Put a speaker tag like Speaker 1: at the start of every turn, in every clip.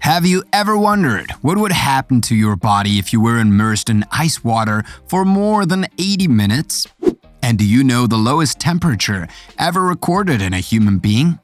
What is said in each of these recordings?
Speaker 1: Have you ever wondered what would happen to your body if you were immersed in ice water for more than 80 minutes? And do you know the lowest temperature ever recorded in a human being?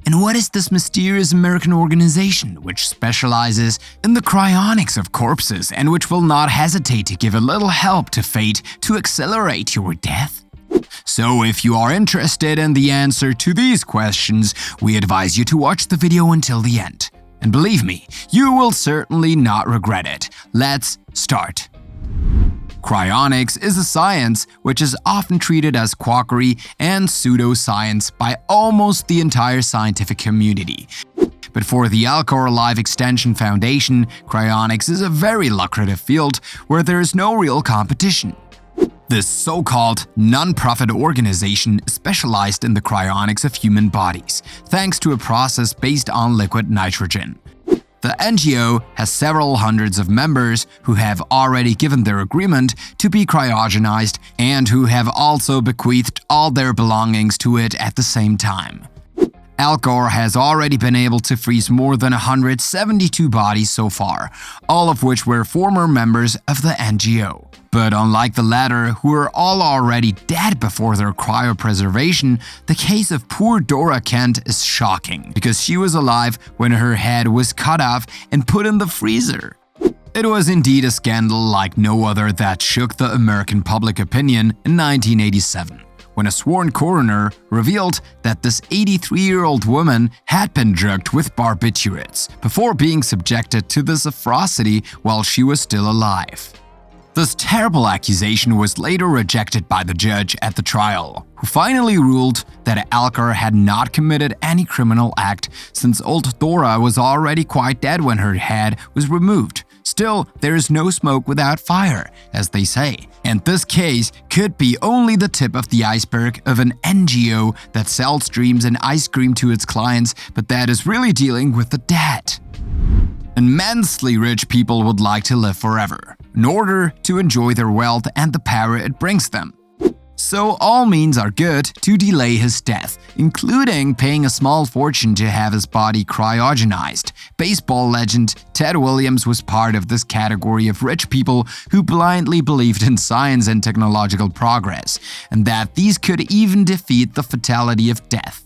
Speaker 1: And what is this mysterious American organization which specializes in the cryonics of corpses and which will not hesitate to give a little help to fate to accelerate your death? So if you are interested in the answer to these questions, we advise you to watch the video until the end. And believe me, you will certainly not regret it. Let's start. Cryonics is a science which is often treated as quackery and pseudoscience by almost the entire scientific community. But for the Alcor Life Extension Foundation, cryonics is a very lucrative field where there is no real competition. This so-called non-profit organization specialized in the cryonics of human bodies, thanks to a process based on liquid nitrogen. The NGO has several hundreds of members who have already given their agreement to be cryogenized and who have also bequeathed all their belongings to it at the same time. Alcor has already been able to freeze more than 172 bodies so far, all of which were former members of the NGO. But unlike the latter, who were all already dead before their cryopreservation, the case of poor Dora Kent is shocking, because she was alive when her head was cut off and put in the freezer. It was indeed a scandal like no other that shook the American public opinion in 1987. When a sworn coroner revealed that this 83-year-old woman had been drugged with barbiturates before being subjected to this atrocity while she was still alive. This terrible accusation was later rejected by the judge at the trial, who finally ruled that Alcor had not committed any criminal act since old Dora was already quite dead when her head was removed. Still, there is no smoke without fire, as they say, and this case could be only the tip of the iceberg of an NGO that sells dreams and ice cream to its clients, but that is really dealing with the dead. Immensely rich people would like to live forever, in order to enjoy their wealth and the power it brings them. So all means are good to delay his death, including paying a small fortune to have his body cryogenized. Baseball legend Ted Williams was part of this category of rich people who blindly believed in science and technological progress, and that these could even defeat the fatality of death.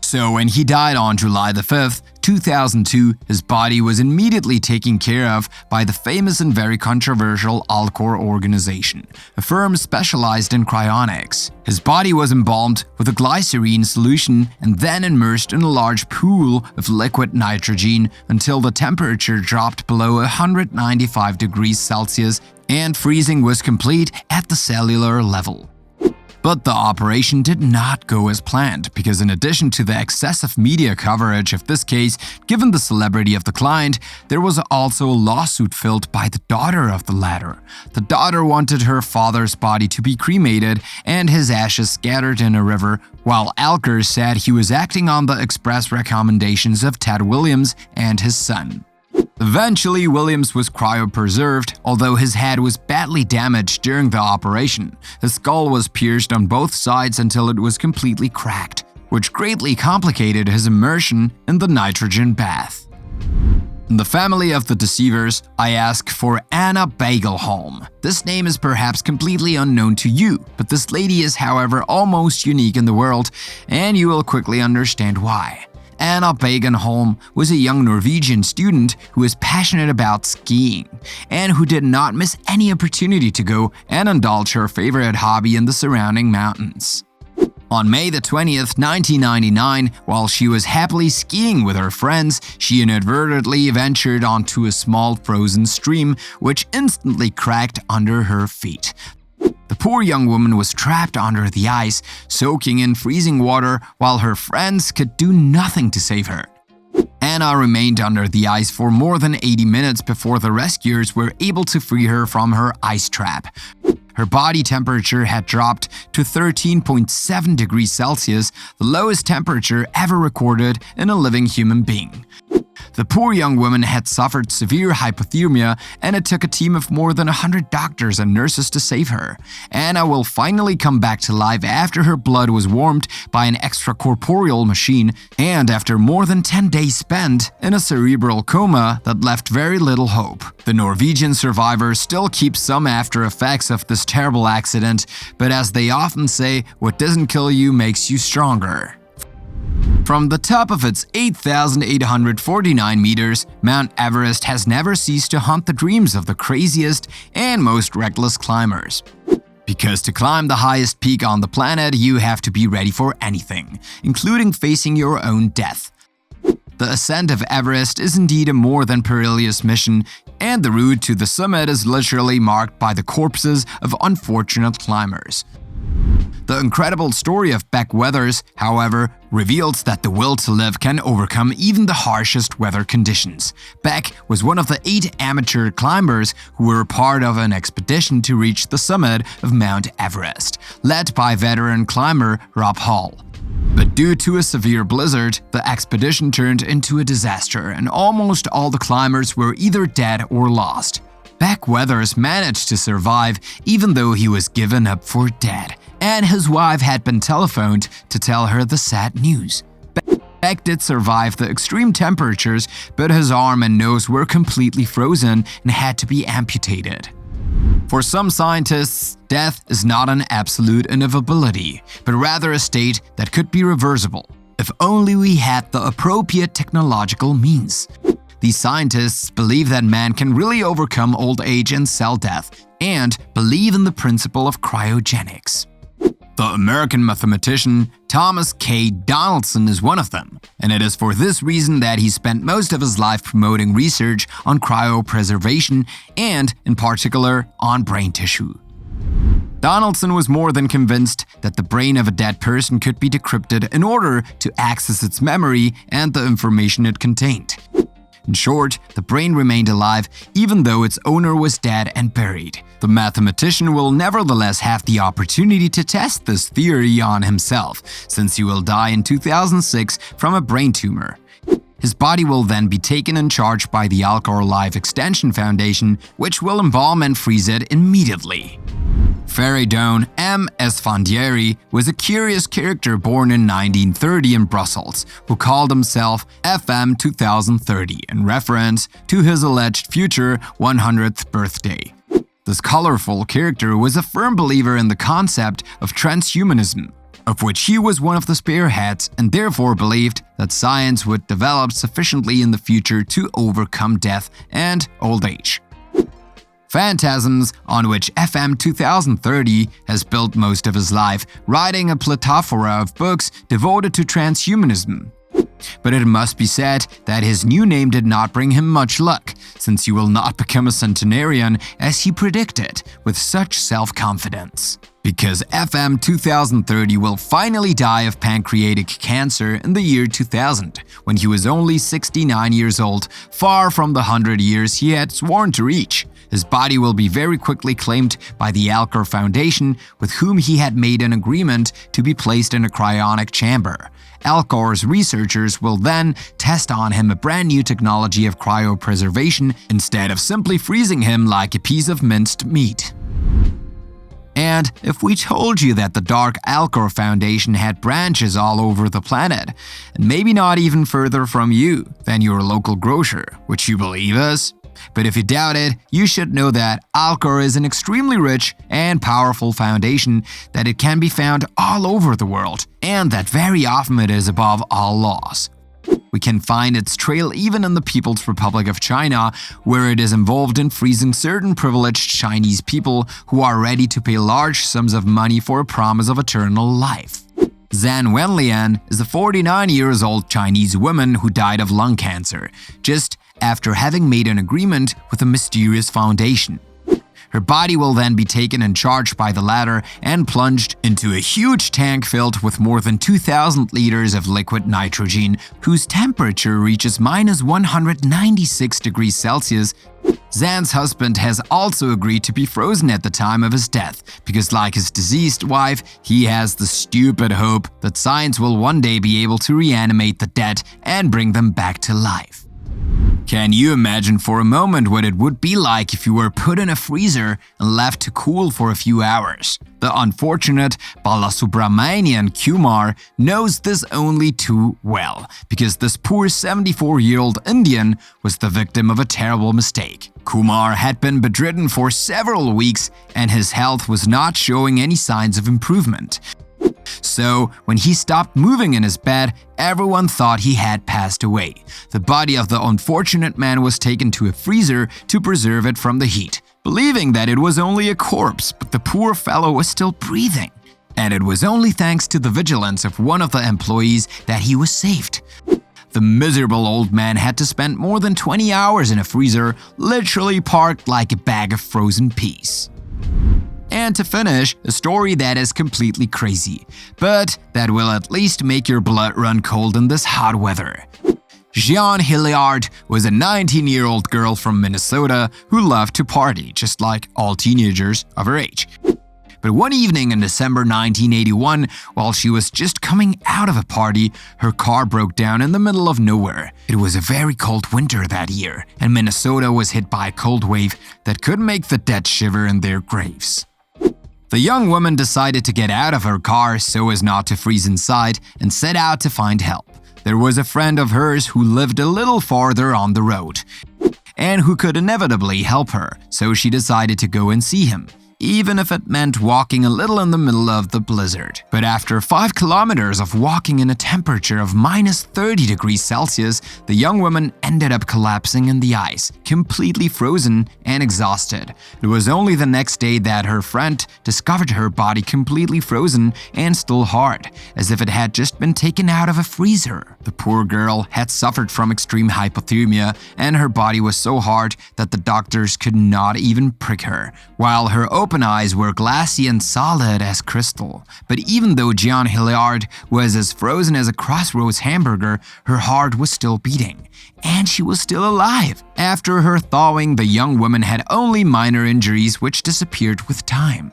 Speaker 1: So when he died on July 5th, 2002, his body was immediately taken care of by the famous and very controversial Alcor organization, a firm specialized in cryonics. His body was embalmed with a glycerine solution and then immersed in a large pool of liquid nitrogen until the temperature dropped below 195 degrees Celsius and freezing was complete at the cellular level. But the operation did not go as planned, because in addition to the excessive media coverage of this case, given the celebrity of the client, there was also a lawsuit filed by the daughter of the latter. The daughter wanted her father's body to be cremated and his ashes scattered in a river, while Alcor said he was acting on the express recommendations of Ted Williams and his son. Eventually, Williams was cryopreserved, although his head was badly damaged during the operation. His skull was pierced on both sides until it was completely cracked, which greatly complicated his immersion in the nitrogen bath. In the family of the deceivers, I ask for Anna Bagelholm. This name is perhaps completely unknown to you, but this lady is, however, almost unique in the world, and you will quickly understand why. Anna Bagelholm was a young Norwegian student who was passionate about skiing and who did not miss any opportunity to go and indulge her favorite hobby in the surrounding mountains. On May 20th, 1999, while she was happily skiing with her friends, she inadvertently ventured onto a small frozen stream which instantly cracked under her feet. The poor young woman was trapped under the ice, soaking in freezing water while her friends could do nothing to save her. Anna remained under the ice for more than 80 minutes before the rescuers were able to free her from her ice trap. Her body temperature had dropped to 13.7 degrees Celsius, the lowest temperature ever recorded in a living human being. The poor young woman had suffered severe hypothermia, and it took a team of more than 100 doctors and nurses to save her. Anna will finally come back to life after her blood was warmed by an extracorporeal machine and after more than 10 days spent in a cerebral coma that left very little hope. The Norwegian survivor still keeps some after effects of this terrible accident, but as they often say, what doesn't kill you makes you stronger. From the top of its 8,849 meters, Mount Everest has never ceased to haunt the dreams of the craziest and most reckless climbers. Because to climb the highest peak on the planet, you have to be ready for anything, including facing your own death. The ascent of Everest is indeed a more than perilous mission, and the route to the summit is literally marked by the corpses of unfortunate climbers. The incredible story of Beck Weathers, however, reveals that the will to live can overcome even the harshest weather conditions. Beck was one of the 8 amateur climbers who were part of an expedition to reach the summit of Mount Everest, led by veteran climber Rob Hall. But due to a severe blizzard, the expedition turned into a disaster, and almost all the climbers were either dead or lost. Beck Weathers managed to survive even though he was given up for dead, and his wife had been telephoned to tell her the sad news. Beck did survive the extreme temperatures, but his arm and nose were completely frozen and had to be amputated. For some scientists, death is not an absolute inevitability, but rather a state that could be reversible, if only we had the appropriate technological means. These scientists believe that man can really overcome old age and cell death, and believe in the principle of cryogenics. The American mathematician Thomas K. Donaldson is one of them, and it is for this reason that he spent most of his life promoting research on cryopreservation and, in particular, on brain tissue. Donaldson was more than convinced that the brain of a dead person could be decrypted in order to access its memory and the information it contained. In short, the brain remained alive even though its owner was dead and buried. The mathematician will nevertheless have the opportunity to test this theory on himself, since he will die in 2006 from a brain tumor. His body will then be taken in charge by the Alcor Life Extension Foundation, which will embalm and freeze it immediately. Feridun M. Esfandiari was a curious character born in 1930 in Brussels, who called himself FM 2030 in reference to his alleged future 100th birthday. This colorful character was a firm believer in the concept of transhumanism, of which he was one of the spearheads, and therefore believed that science would develop sufficiently in the future to overcome death and old age. Phantasms, on which FM 2030 has built most of his life, writing a plethora of books devoted to transhumanism. But it must be said that his new name did not bring him much luck, since he will not become a centenarian as he predicted with such self-confidence. Because FM 2030 will finally die of pancreatic cancer in the year 2000, when he was only 69 years old, far from the 100 years he had sworn to reach. His body will be very quickly claimed by the Alcor Foundation, with whom he had made an agreement to be placed in a cryonic chamber. Alcor's researchers will then test on him a brand new technology of cryopreservation instead of simply freezing him like a piece of minced meat. And if we told you that the dark Alcor Foundation had branches all over the planet, and maybe not even further from you than your local grocer, would you believe us? But if you doubt it, you should know that Alcor is an extremely rich and powerful foundation, that it can be found all over the world, and that very often it is above all laws. We can find its trail even in the People's Republic of China, where it is involved in freezing certain privileged Chinese people who are ready to pay large sums of money for a promise of eternal life. Zhan Wenlian is a 49-year-old Chinese woman who died of lung cancer, just after having made an agreement with a mysterious foundation. Her body will then be taken in charge by the ladder and plunged into a huge tank filled with more than 2,000 liters of liquid nitrogen, whose temperature reaches minus 196 degrees Celsius. Zan's husband has also agreed to be frozen at the time of his death, because like his deceased wife, he has the stupid hope that science will one day be able to reanimate the dead and bring them back to life. Can you imagine for a moment what it would be like if you were put in a freezer and left to cool for a few hours? The unfortunate Balasubramanian Kumar knows this only too well, because this poor 74-year-old Indian was the victim of a terrible mistake. Kumar had been bedridden for several weeks and his health was not showing any signs of improvement. So, when he stopped moving in his bed, everyone thought he had passed away. The body of the unfortunate man was taken to a freezer to preserve it from the heat, believing that it was only a corpse, but the poor fellow was still breathing. And it was only thanks to the vigilance of one of the employees that he was saved. The miserable old man had to spend more than 20 hours in a freezer, literally parked like a bag of frozen peas. And to finish, a story that is completely crazy, but that will at least make your blood run cold in this hot weather. Jean Hilliard was a 19-year-old girl from Minnesota who loved to party, just like all teenagers of her age. But one evening in December 1981, while she was just coming out of a party, her car broke down in the middle of nowhere. It was a very cold winter that year, and Minnesota was hit by a cold wave that could make the dead shiver in their graves. The young woman decided to get out of her car so as not to freeze inside and set out to find help. There was a friend of hers who lived a little farther on the road and who could inevitably help her, so she decided to go and see him, even if it meant walking a little in the middle of the blizzard. But after 5 kilometers of walking in a temperature of minus 30 degrees Celsius, the young woman ended up collapsing in the ice, completely frozen and exhausted. It was only the next day that her friend discovered her body completely frozen and still hard, as if it had just been taken out of a freezer. The poor girl had suffered from extreme hypothermia, and her body was so hard that the doctors could not even prick her, while her open eyes were glassy and solid as crystal. But even though Jean Hilliard was as frozen as a Crossroads hamburger, her heart was still beating, and she was still alive. After her thawing, the young woman had only minor injuries which disappeared with time.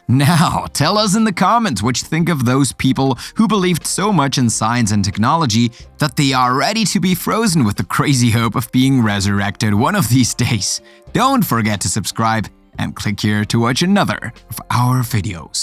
Speaker 1: Now, tell us in the comments what you think of those people who believed so much in science and technology that they are ready to be frozen with the crazy hope of being resurrected one of these days. Don't forget to subscribe and click here to watch another of our videos.